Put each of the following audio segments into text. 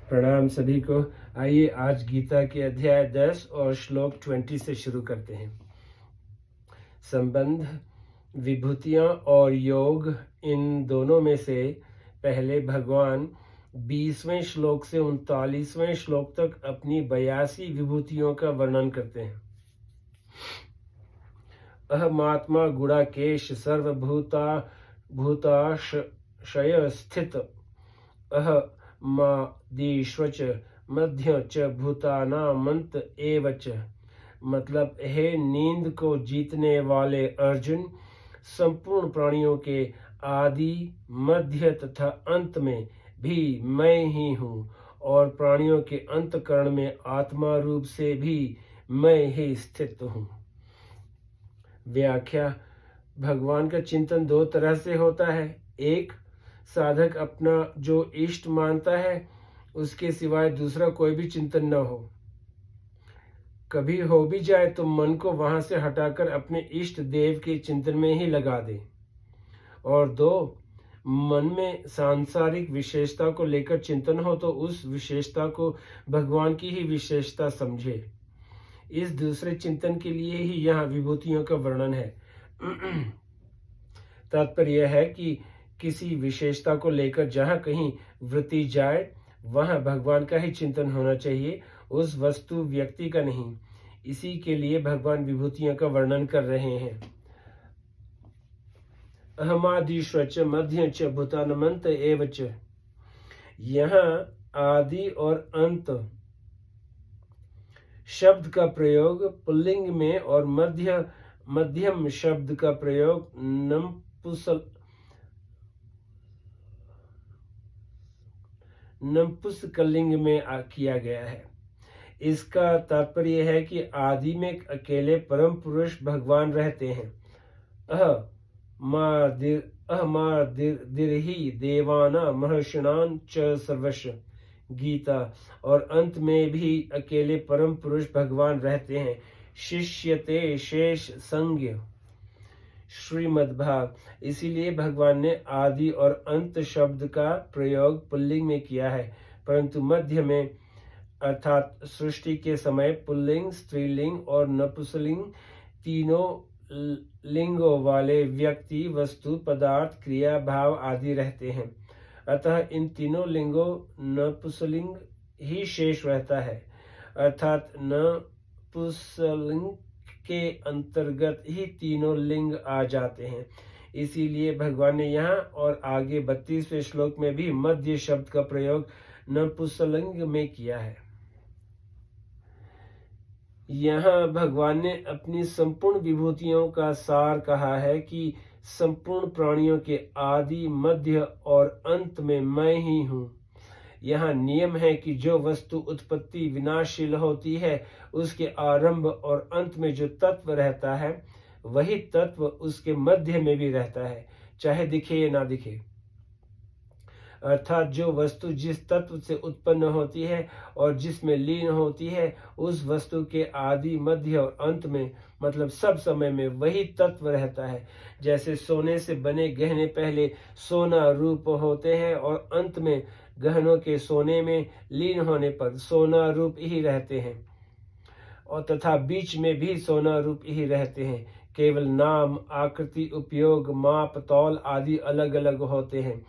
प्रणाम सभी को। आइए आज गीता के अध्याय 10 और श्लोक 20 से शुरू करते हैं। संबंध, विभूतियां और योग, इन दोनों में से पहले भगवान 20वें श्लोक से 39वें श्लोक तक अपनी 82 विभूतियों का वर्णन करते हैं। अहमात्मा गुणाकेश सर्वभूता भूताशय स्थित अहमादिष्वच मध्य च भूतानामंत एव च। मतलब, हे नींद को जीतने वाले अर्जुन, संपूर्ण प्राणियों के आदि, मध्य तथा अंत में भी मैं ही हूँ, और प्राणियों के अंतकरण में आत्मा रूप से भी मैं ही स्थित हूँ। व्याख्या। भगवान का चिंतन दो तरह से होता है। एक, साधक अपना जो इष्ट मानता है उसके सिवाय दूसरा कोई भी चिंतन न हो। कभी हो भी जाए तो मन को वहां से हटाकर अपने इष्ट देव के चिंतन में ही लगा दे। और दो, मन में सांसारिक विशेषता को लेकर चिंतन हो तो उस विशेषता को भगवान की ही विशेषता समझे। इस दूसरे चिंतन के लिए ही यहाँ विभूतियों का वर्णन है। तात्पर्य यह है कि किसी विशेषता को लेकर जहाँ कहीं वृत्ति जाए वहाँ भगवान का ही चिंतन होना चाहिए, उस वस्तु व्यक्ति का नहीं। इसी के लिए भगवान विभूतियों का वर्णन कर रहे हैं। अहमादिष्वच मध्य च भूतानमंत एव च। यहाँ आदि और अंत शब्द का प्रयोग पुल्लिंग में और मध्यम शब्द का प्रयोग नपुंसकलिंग में किया गया है। इसका तात्पर्य है कि आदि में अकेले परम पुरुष भगवान रहते हैं। अहमादिर्हि देवाना महर्षिणां च सर्वश। गीता। और अंत में भी अकेले परम पुरुष भगवान रहते हैं। शिष्यते शेष संज्ञ श्रीमद्भाग। इसीलिए भगवान ने आदि और अंत शब्द का प्रयोग पुल्लिंग में किया है, परंतु मध्य में अर्थात सृष्टि के समय पुल्लिंग, स्त्रीलिंग और नपुंसकलिंग तीनों लिंगों वाले व्यक्ति, वस्तु, पदार्थ, क्रिया, भाव आदि रहते हैं। अतः इन तीनों लिंगों नपुंसकलिंग ही शेष रहता है, अर्थात नपुंसकलिंग के अंतर्गत ही तीनों लिंग आ जाते हैं। इसीलिए भगवान ने यहाँ और आगे 32वें श्लोक में भी मध्य शब्द का प्रयोग नपुंसकलिंग में किया है। यहाँ भगवान ने अपनी संपूर्ण विभूतियों का सार कहा है कि संपूर्ण प्राणियों के आदि, मध्य और अंत में मैं ही हूँ। यहाँ नियम है कि जो वस्तु उत्पत्ति विनाशशील होती है, उसके आरंभ और अंत में जो तत्व रहता है, वही तत्व उसके मध्य में भी रहता है, चाहे दिखे या ना दिखे। अर्थात जो वस्तु जिस तत्व से उत्पन्न होती है और जिसमें लीन होती है, उस वस्तु के आदि, मध्य और अंत में, मतलब सब समय में वही तत्व रहता है। जैसे सोने से बने गहने पहले सोना रूप होते हैं और अंत में गहनों के सोने में लीन होने पर सोना रूप ही रहते हैं, और तथा बीच में भी सोना रूप ही रहते हैं। केवल नाम, आकृति, उपयोग, माप, तौल आदि अलग अलग होते हैं,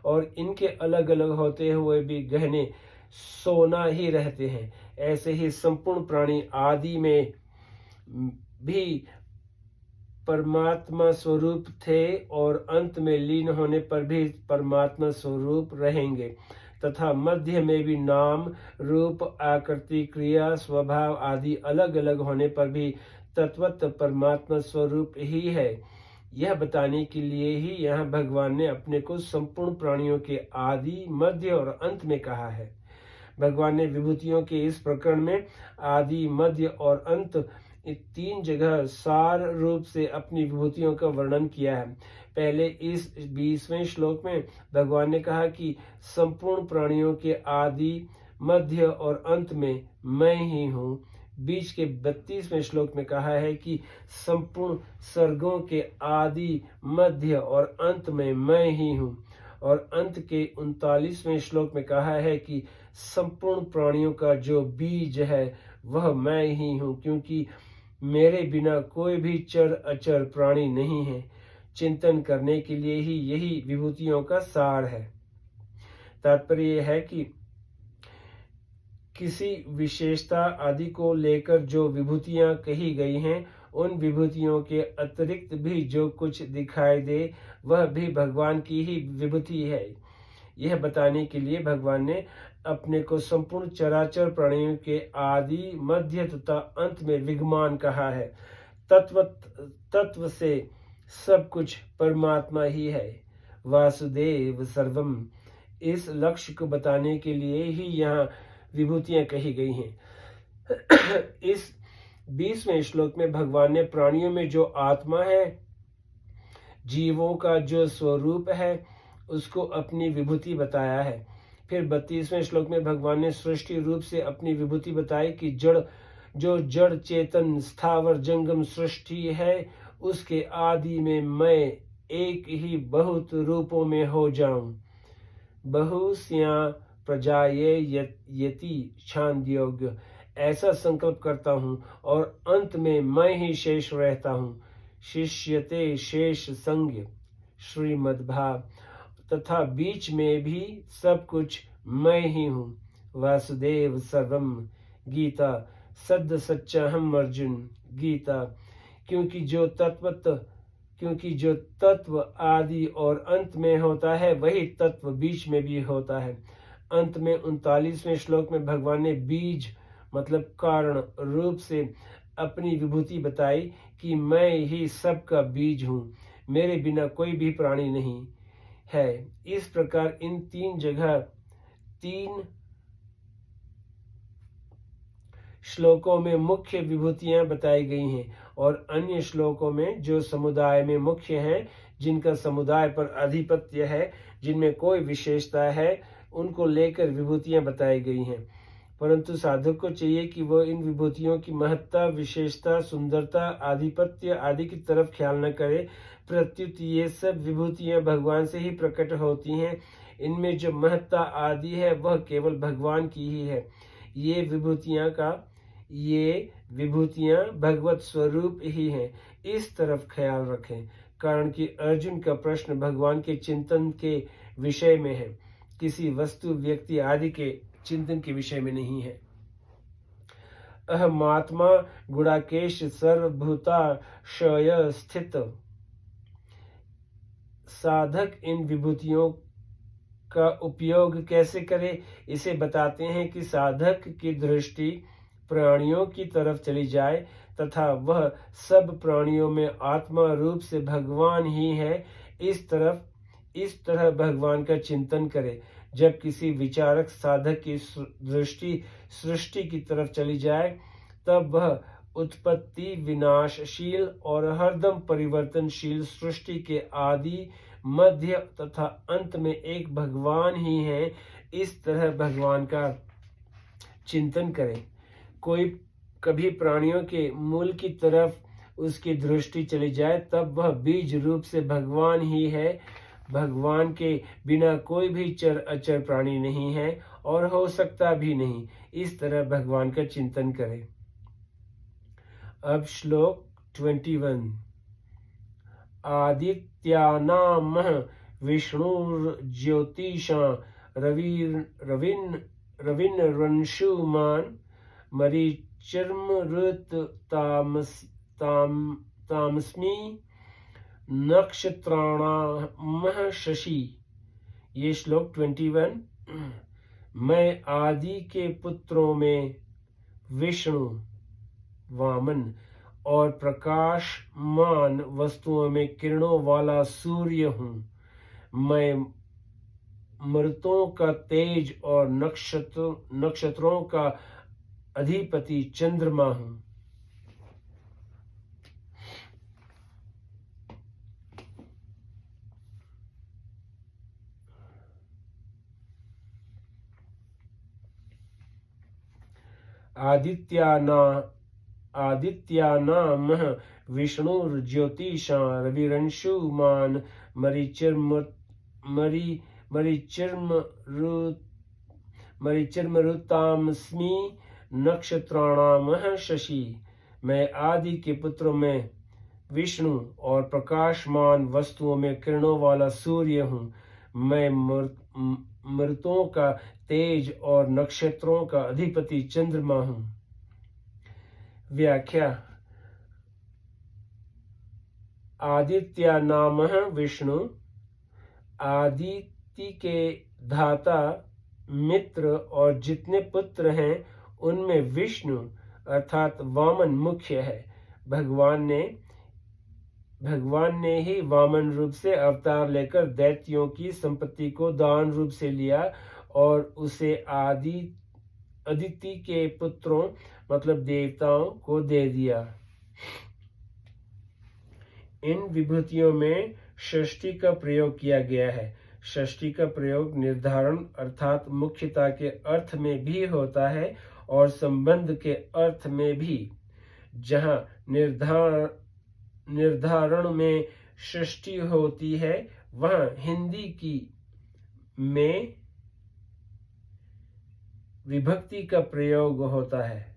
और इनके अलग अलग होते हुए भी गहने सोना ही रहते हैं। ऐसे ही संपूर्ण प्राणी आदि में भी परमात्मा स्वरूप थे और अंत में लीन होने पर भी परमात्मा स्वरूप रहेंगे, तथा मध्य में भी नाम, रूप, आकृति, क्रिया, स्वभाव आदि अलग अलग होने पर भी तत्वतः परमात्मा स्वरूप ही है। यह बताने के लिए ही यहाँ भगवान ने अपने को संपूर्ण प्राणियों के आदि, मध्य और अंत में कहा है। भगवान ने विभूतियों के इस प्रकरण में आदि, मध्य और अंत तीन जगह सार रूप से अपनी विभूतियों का वर्णन किया है। पहले इस 20वें श्लोक में भगवान ने कहा कि संपूर्ण प्राणियों के आदि, मध्य और अंत में मैं ही हूँ। बीच के 32वें श्लोक में कहा है कि संपूर्ण सर्गों के आदि, मध्य और अंत में मैं ही हूँ। और अंत के 39वें श्लोक में कहा है कि संपूर्ण प्राणियों का जो बीज है वह मैं ही हूँ, क्योंकि मेरे बिना कोई भी चर अचर प्राणी नहीं है। चिंतन करने के लिए ही यही विभूतियों का सार है। तात्पर्य यह है कि किसी विशेषता आदि को लेकर जो विभूतियां कही गई हैं, उन विभूतियों के अतिरिक्त भी जो कुछ दिखाई दे वह भी भगवान की ही विभूति है। यह बताने के लिए भगवान ने अपने को संपूर्ण चराचर प्राणियों के आदि, मध्य तथा अंत में विद्यमान कहा है। तत्व से सब कुछ परमात्मा ही है। वासुदेव सर्वम, इस लक्ष्य को बताने के लिए ही यहाँ विभूतियां कही गई हैं। इस 20वें श्लोक में भगवान ने प्राणियों में जो आत्मा है, जीवों का जो स्वरूप है, उसको अपनी विभूति बताया है। फिर 32वें श्लोक में भगवान ने सृष्टि रूप से अपनी विभूति बताई कि जो जड़ चेतन स्थावर जंगम सृष्टि है, उसके आदि में मैं एक ही बहुत रूपों में हो जाऊं। बहुस्यां प्रजाये यति छांदयोग्य, ऐसा संकल्प करता हूँ और अंत में मैं ही शेष रहता हूँ। शिष्यते शेष संज्ञ श्रीमद्भाव, तथा बीच में भी सब कुछ मैं ही हूँ। वासुदेव सर्वम गीता, सद्य सच्चा हम अर्जुन गीता, क्योंकि जो तत्व आदि और अंत में होता है वही तत्व बीच में भी होता है। अंत में 39वें श्लोक में भगवान ने बीज मतलब कारण रूप से अपनी विभूति बताई कि मैं ही सबका बीज हूँ, मेरे बिना कोई भी प्राणी नहीं है। इस प्रकार इन 3 श्लोकों में मुख्य विभूतियां बताई गई हैं और अन्य श्लोकों में जो समुदाय में मुख्य हैं, जिनका समुदाय पर आधिपत्य है, जिनमें कोई विशेषता है, उनको लेकर विभूतियां बताई गई हैं। परंतु साधक को चाहिए कि वह इन विभूतियों की महत्ता, विशेषता, सुंदरता, आधिपत्य आदि की तरफ ख्याल न करे। प्रत्युत ये सब विभूतियां भगवान से ही प्रकट होती हैं। इनमें जो महत्ता आदि है वह केवल भगवान की ही है। ये विभूतियां भगवत स्वरूप ही हैं। इस तरफ ख्याल रखें, कारण कि अर्जुन का प्रश्न भगवान के चिंतन के विषय में है, किसी वस्तु, व्यक्ति आदि के चिंतन के विषय में नहीं है। अहमात्मा गुणाकेश सर्वभूताशय स्थित। साधक इन विभूतियों का उपयोग कैसे करे, इसे बताते हैं कि साधक की दृष्टि प्राणियों की तरफ चली जाए तथा वह सब प्राणियों में आत्मा रूप से भगवान ही है, इस तरह भगवान का चिंतन करे। जब किसी विचारक साधक की दृष्टि सृष्टि की तरफ चली जाए, तब वह उत्पत्ति, विनाशशील और हरदम परिवर्तनशील सृष्टि के आदि, मध्य तथा अंत में एक भगवान ही है, इस तरह भगवान का चिंतन करें। कोई कभी प्राणियों के मूल की तरफ उसकी दृष्टि चली जाए, तब वह बीज रूप से भगवान ही है। भगवान के बिना कोई भी चर अचर प्राणी नहीं है और हो सकता भी नहीं। इस तरह भगवान का चिंतन करें। अब श्लोक 21। आदित्यानामः विष्णुर्ज्योतिषा रविर्वंशुमान् मरीचिर्मरुत्तामस्मि नक्षत्राणामः शशि। ये श्लोक 21। मैं आदि के पुत्रों में विष्णु, वामन और प्रकाशमान वस्तुओं में किरणों वाला सूर्य हूँ। मैं मरुतों का तेज और नक्षत्रों का अधिपति चंद्रमा हूँ। आदित्यानामः विष्णुर्ज्योतिषा रविरंशुमान् मरीचिर्मरुतामस्मि नक्षत्राणामः शशि। मैं आदि के पुत्रों में विष्णु और प्रकाशमान वस्तुओं में किरणों वाला सूर्य हूँ। मैं मृतों का तेज और नक्षत्रों का अधिपति चंद्रमा हूँ। व्याख्या। आदित्य नामः विष्णु। आदित्य के धाता मित्र और जितने पुत्र हैं उनमें विष्णु अर्थात वामन मुख्य है। भगवान ने ही वामन रूप से अवतार लेकर दैत्यों की संपत्ति को दान रूप से लिया और उसे अदिति के पुत्रों मतलब देवताओं को दे दिया। इन विभूतियों में षष्ठी का प्रयोग किया गया है। षष्ठी का प्रयोग निर्धारण अर्थात मुख्यता के अर्थ में भी होता है और संबंध के अर्थ में भी। जहाँ निर्धारण में षष्ठी होती है वहाँ हिंदी में विभक्ति का प्रयोग होता है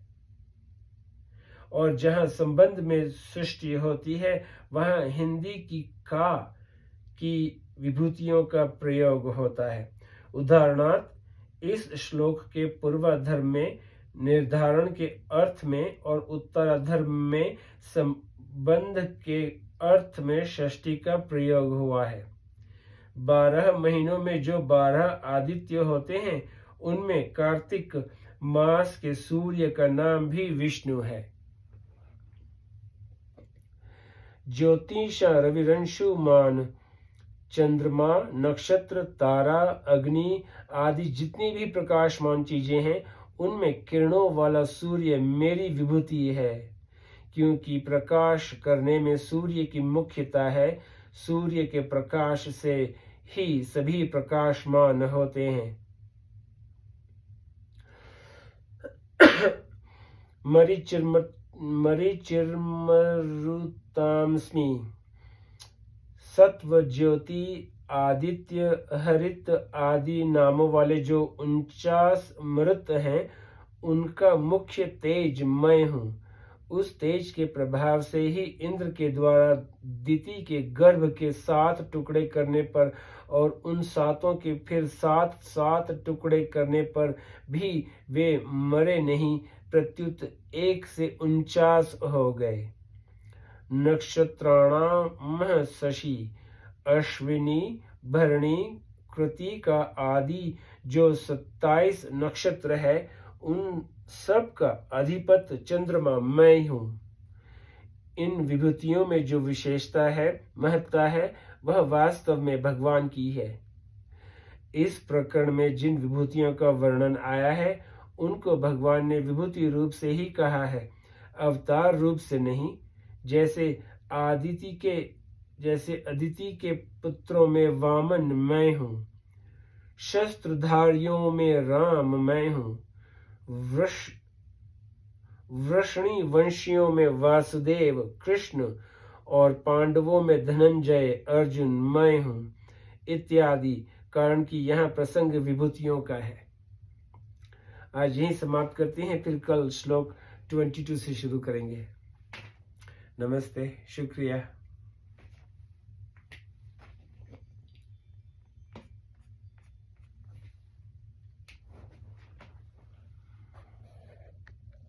और जहाँ संबंध में षष्ठी होती है वहाँ हिंदी की विभूतियों का प्रयोग होता है। उदाहरणार्थ इस श्लोक के पूर्वार्ध में निर्धारण के अर्थ में और उत्तरार्ध में संबंध के अर्थ में षष्ठी का प्रयोग हुआ है। 12 महीनों में जो 12 आदित्य होते हैं उनमें कार्तिक मास के सूर्य का नाम भी विष्णु है। ज्योतिष रविरंशुमान चंद्रमा नक्षत्र तारा अग्नि आदि जितनी भी प्रकाशमान चीजें हैं उनमें किरणों वाला सूर्य मेरी विभूति है, क्योंकि प्रकाश करने में सूर्य की मुख्यता है। सूर्य के प्रकाश से ही सभी प्रकाशमान होते हैं। मरीचिर्मरुतामस्मि सत्व ज्योति आदित्य हरित आदि नामों वाले जो 49 मृत हैं उनका मुख्य तेज मैं हूँ। उस तेज के प्रभाव से ही इंद्र के द्वारा दिति के गर्भ के 7 टुकड़े करने पर और उन 7 के फिर 7 टुकड़े करने पर भी वे मरे नहीं, प्रत्युत 1 से 49 हो गए। नक्षत्राणाम शशि अश्विनी भरणी कृतिका आदि जो 27 नक्षत्र है उन सब का अधिपति चंद्रमा मैं हूँ। इन विभूतियों में जो विशेषता है महत्ता है वह वास्तव में भगवान की है। इस प्रकरण में जिन विभूतियों का वर्णन आया है उनको भगवान ने विभूति रूप से ही कहा है, अवतार रूप से नहीं। जैसे अदिति के पुत्रों में वामन मैं हूँ, शस्त्रधारियों में राम मैं हूँ, वृषणी वंशियों में वासुदेव कृष्ण और पांडवों में धनंजय अर्जुन मैं हूँ इत्यादि। कारण कि यहाँ प्रसंग विभूतियों का है। आज यहीं समाप्त करते हैं, फिर कल श्लोक 22 से शुरू करेंगे। नमस्ते, शुक्रिया।